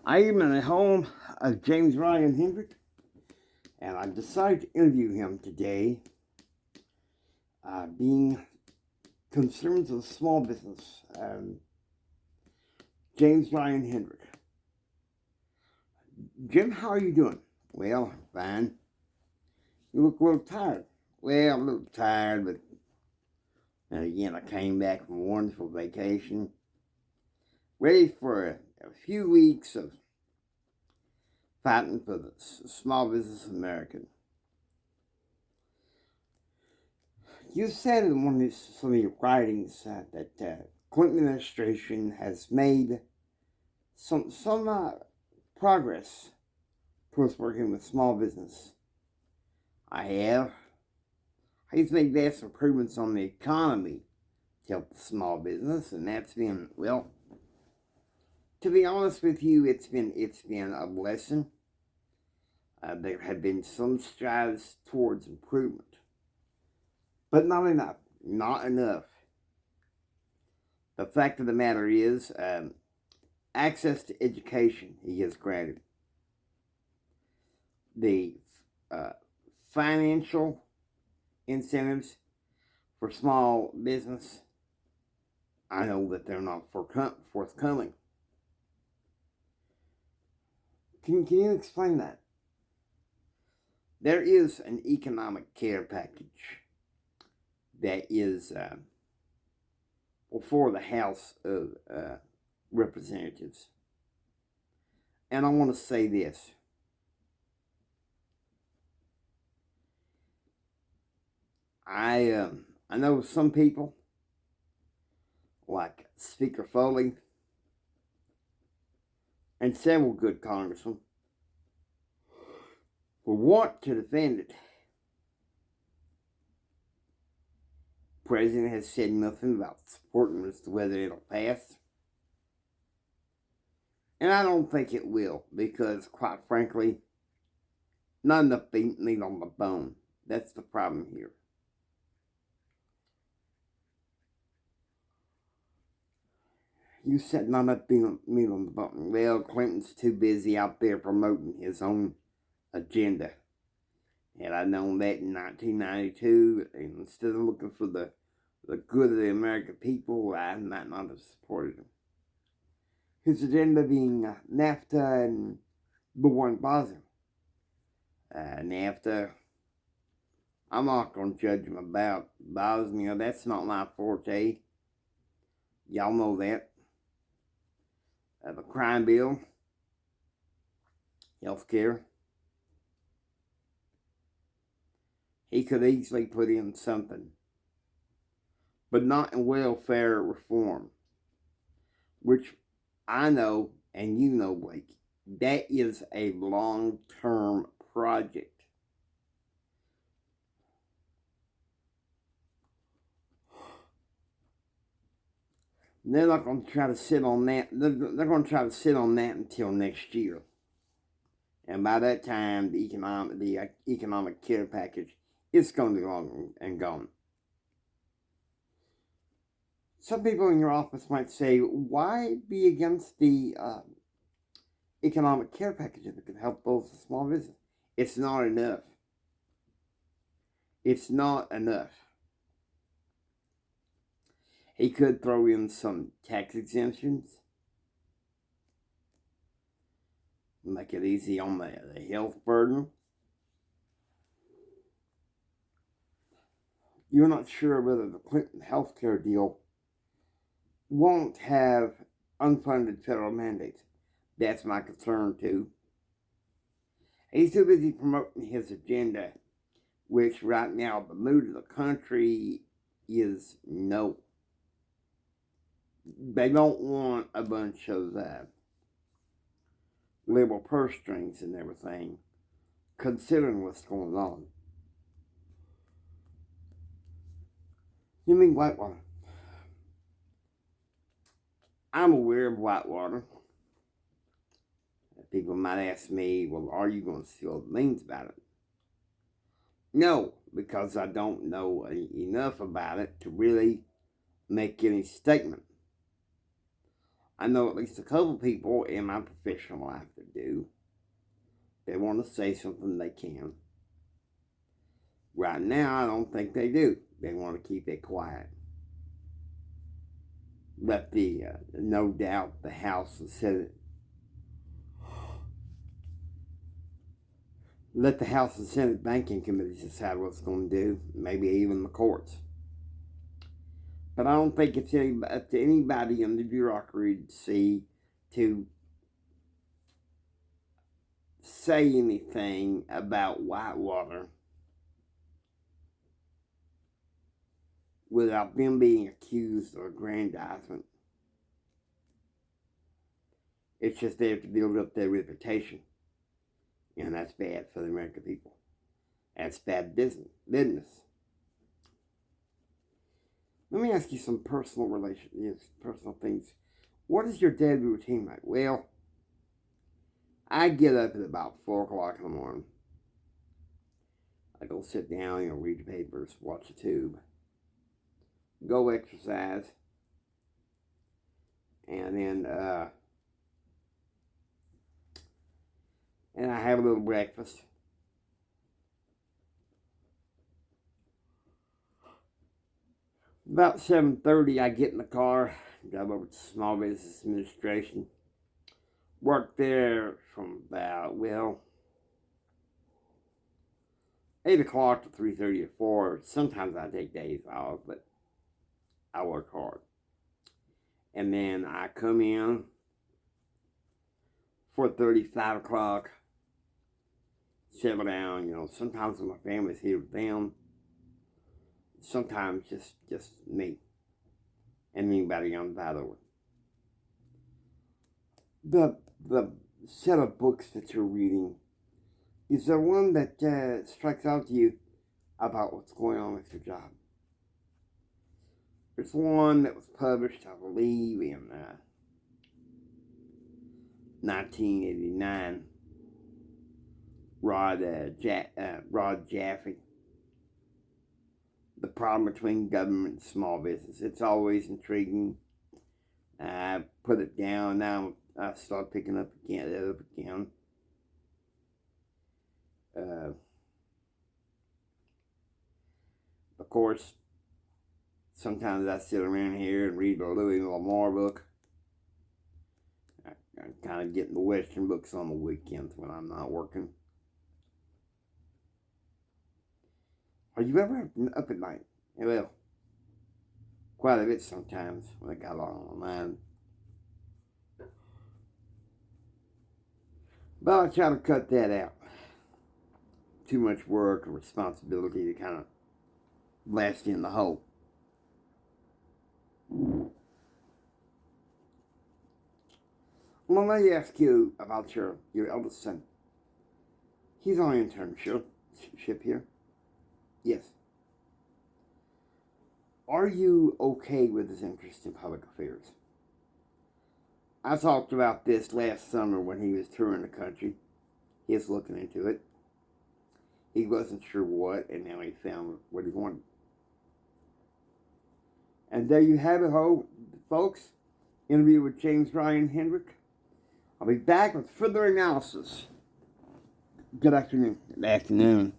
I am in the home of James Hendrick, and I decided to interview him today, being concerns of small business. James Hendrick. Jim, how are you doing? Well, fine. You look a little tired. Well, I'm a little tired, but again, I came back from a wonderful vacation, ready for a few weeks of fighting for the small business American. You said in one of some of your writings that the Clinton administration has made some progress towards working with small business. I have. He's made vast improvements on the economy to help the small business, and that's been, well, to be honest with you, it's been a blessing. There have been some strides towards improvement, but not enough. Not enough. The fact of the matter is, access to education he has granted. The financial incentives for small business, I know that they're not forthcoming. Can you explain that? There is an economic care package that is before the House of Representatives. And I want to say this. I know some people, like Speaker Foley and several good congressmen, will want to defend it. The president has said nothing about supporting as to whether it'll pass. And I don't think it will, because quite frankly, not enough meat on the bone. That's the problem here. You said not enough meat on the bone. Well, Clinton's too busy out there promoting his own agenda. Had I known that in 1992, and instead of looking for the good of the American people, I might not have supported him. His agenda being NAFTA and the one bothering. NAFTA, I'm not going to judge him about Bosnia. That's not my forte. Y'all know that. The crime bill, health care. He could easily put in something, but not in welfare reform, which I know, and you know, Blake, that is a long-term project. They're not going to try to sit on that. They're going to try to sit on that until next year. And by that time, the economic care package is going to be long and gone. Some people in your office might say, why be against the economic care package if it could help those small business? It's not enough. It's not enough. He could throw in some tax exemptions, make it easy on the health burden. You're not sure whether the Clinton health care deal won't have unfunded federal mandates. That's my concern too. He's too busy promoting his agenda, which right now the mood of the country is no. They don't want a bunch of liberal purse strings and everything, considering what's going on. You mean Whitewater? I'm aware of Whitewater. People might ask me, well, are you going to spill the beans about it? No, because I don't know enough about it to really make any statement. I know at least a couple people in my professional life that do. They want to say something, they can. Right now, I don't think they do. They want to keep it quiet. Let no doubt, the House and Senate, let the House and Senate banking committees decide what it's going to do, maybe even the courts. But I don't think it's up to anybody in the bureaucracy to say anything about Whitewater without them being accused of aggrandizement. It's just there to build up their reputation. And that's bad for the American people. That's bad business. Let me ask you some personal things. What is your daily routine like? Well, I get up at about 4 o'clock in the morning. I go sit down, read the papers, watch the tube, go exercise, and then I have a little breakfast. About 7:30, I get in the car, drive over to Small Business Administration. Work there from about, 8 o'clock to 3:30 or 4. Sometimes I take days off, but I work hard. And then I come in 4:30, 5 o'clock, settle down. Sometimes my family's here with them. Sometimes just me and anybody on that over. The set of books that you're reading, is there one that strikes out to you about what's going on with your job? There's one that was published, I believe, in 1989. Rod Jaffe. The problem between government and small business. It's always intriguing. I put it down. Now I start picking up again. Of course, sometimes I sit around here and read the Louis L'Amour book. I'm kind of getting the Western books on the weekends when I'm not working. Are you ever up at night? Well, quite a bit sometimes when I got a lot on my mind. But I try to cut that out. Too much work and responsibility to kind of blast in the hole. Well, let me ask you about your eldest son. He's on internship here. Yes. Are you okay with his interest in public affairs? I talked about this last summer when he was touring the country. He was looking into it. He wasn't sure what, and now he found what he wanted. And there you have it, folks. Interview with James Ryan Hendrick. I'll be back with further analysis. Good afternoon.